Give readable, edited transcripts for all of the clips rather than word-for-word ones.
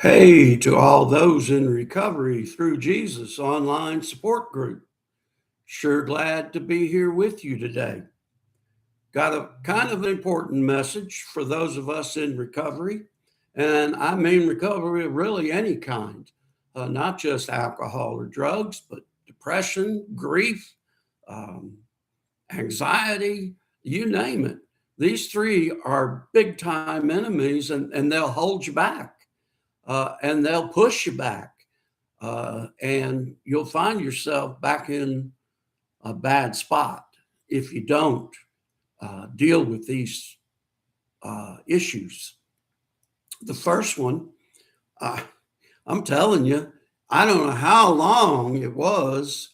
Hey, to all those in recovery through Jesus online support group. Sure glad to be here with you today. Got a kind of important message for those of us in recovery. And I mean recovery of really any kind, not just alcohol or drugs, but depression, grief, um, anxiety, you name it. These three are big time enemies and they'll hold you back and they'll push you back and you'll find yourself back in a bad spot if you don't deal with these issues. The first one, uh, I'm telling you, I don't know how long it was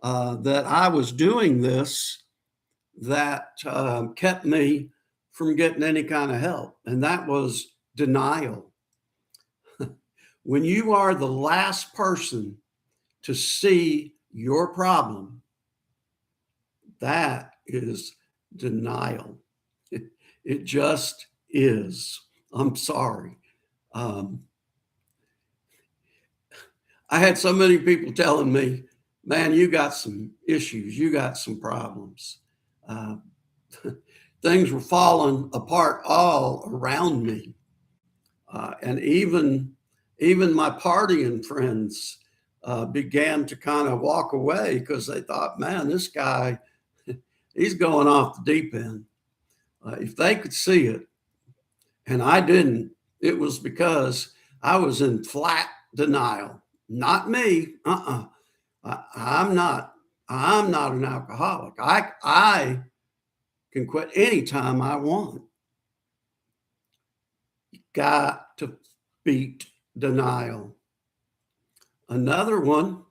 that I was doing this that kept me from getting any kind of help, and that was denial. When you are the last person to see your problem, that is denial. It just is. I'm sorry. Um, I had so many people telling me, man, you got some issues, you got some problems. Uh, Things were falling apart all around me. And even my partying friends began to kind of walk away because they thought, man, this guy, he's going off the deep end. If they could see it, and I didn't, it was because I was in flat denial. Not me. I'm not. I'm not an alcoholic. I can quit anytime I want. Got to beat denial. Another one,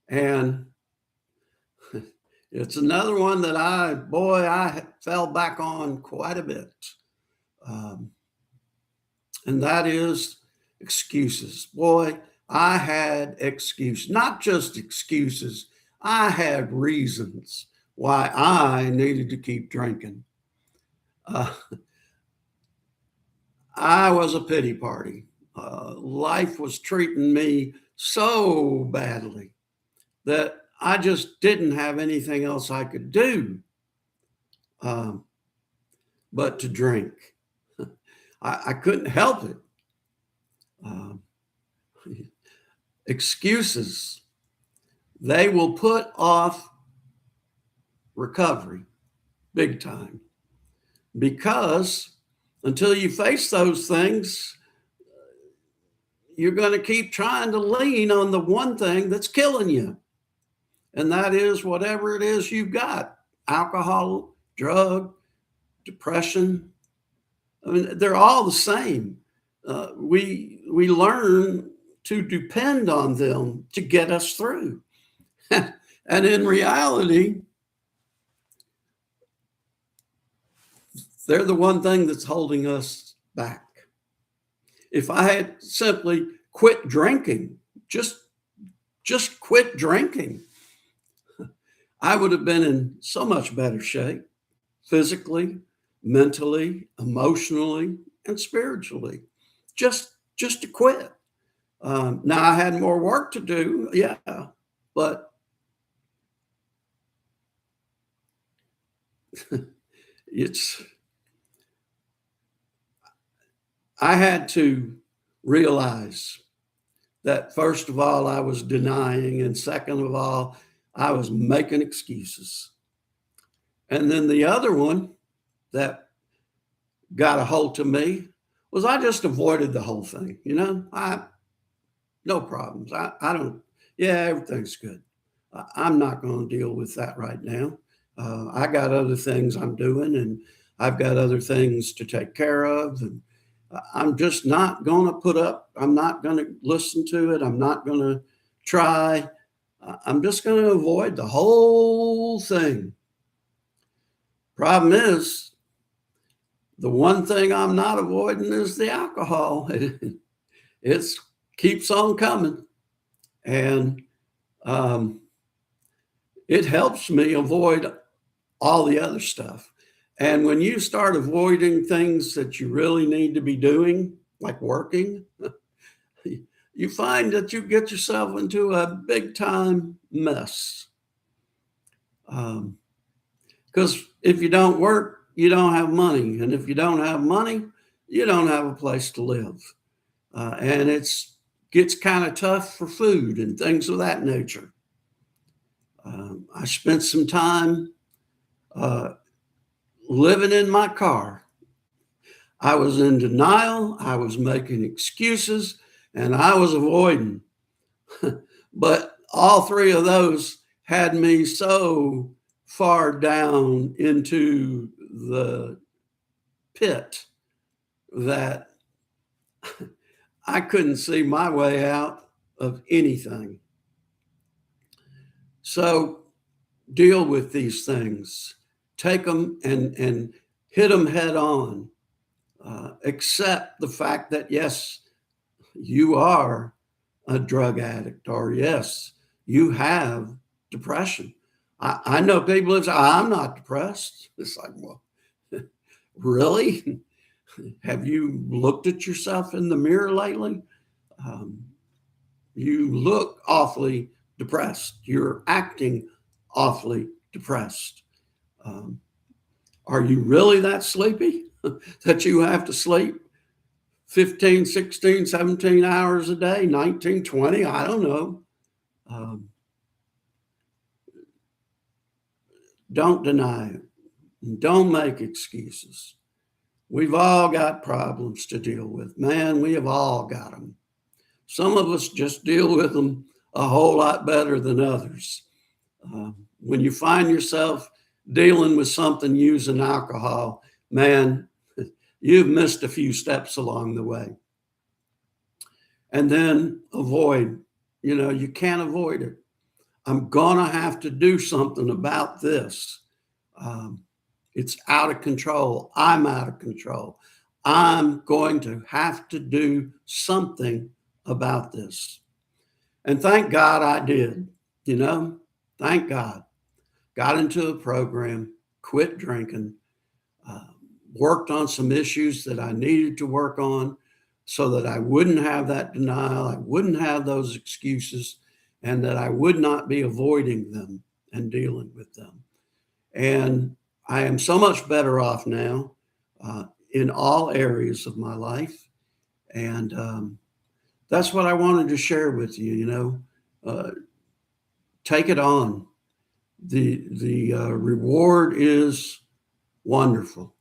and it's another one that I fell back on quite a bit. Um, and that is excuses. Boy, I had excuses, not just excuses, I had reasons why I needed to keep drinking. Uh, I was a pity party. Life was treating me so badly that I just didn't have anything else I could do um, but to drink. I couldn't help it. Um, Excuses, they will put off recovery big time because until you face those things, you're going to keep trying to lean on the one thing that's killing you. And that is whatever it is you've got: alcohol, drug, depression. I mean, they're all the same. We learn to depend on them to get us through. And in reality, they're the one thing that's holding us back. If I had simply quit drinking, just quit drinking, I would have been in so much better shape physically, mentally, emotionally, and spiritually. Just to quit. Now I had more work to do, yeah, but it's I had to realize that first of all I was denying, and second of all I was making excuses. And then the other one that got a hold to me was I just avoided the whole thing. I no problems. I don't. Yeah, everything's good. I'm not going to deal with that right now. I got other things I'm doing, and I've got other things to take care of, and I'm just not going to put up. I'm not going to listen to it. I'm not going to try. I'm just going to avoid the whole thing. Problem is, the one thing I'm not avoiding is the alcohol. It keeps on coming, and um, it helps me avoid all the other stuff. And when you start avoiding things that you really need to be doing, like working, you find that you get yourself into a big time mess. Because if you don't work, you don't have money. And if you don't have money, you don't have a place to live. And it's gets kind of tough for food and things of that nature. I spent some time uh, living in my car. I was in denial, I was making excuses, and I was avoiding. But all three of those had me so far down into the pit that I couldn't see my way out of anything. So deal with these things, take them and hit them head on. Accept the fact that, yes, you are a drug addict, or yes, you have depression. I know people that say, I'm not depressed. It's like, well, really? Have you looked at yourself in the mirror lately? Um, you look awfully depressed. You're acting awfully depressed. Um, are you really that sleepy that you have to sleep 15, 16, 17 hours a day, 19, 20? I don't know. Um, don't deny it. Don't make excuses. We've all got problems to deal with. Man, we have all got them. Some of us just deal with them a whole lot better than others. When you find yourself dealing with something using alcohol, man, you've missed a few steps along the way. And then avoid, you can't avoid it. I'm going to have to do something about this. Um, it's out of control. I'm out of control. I'm going to have to do something about this. And thank God I did, thank God. Got into a program, quit drinking, uh, worked on some issues that I needed to work on so that I wouldn't have that denial, I wouldn't have those excuses, and that I would not be avoiding them and dealing with them. And I am so much better off now in all areas of my life. And that's what I wanted to share with you. Take it on. The reward is wonderful.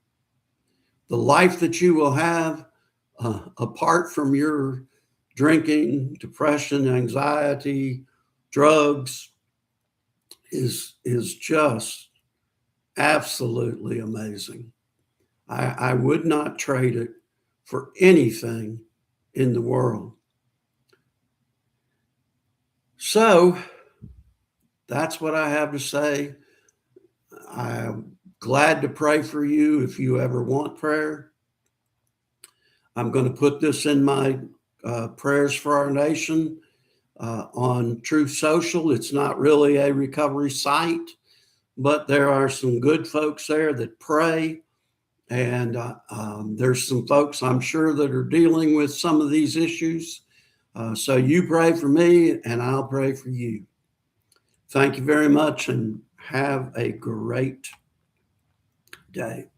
The life that you will have apart from your drinking, depression, anxiety, drugs is just absolutely amazing. I would not trade it for anything in the world. So that's what I have to say. I'm glad to pray for you if you ever want prayer. I'm going to put this in my prayers for our nation on Truth Social. It's not really a recovery site, but there are some good folks there that pray. And there's some folks I'm sure that are dealing with some of these issues. So you pray for me and I'll pray for you. Thank you very much and have a great day.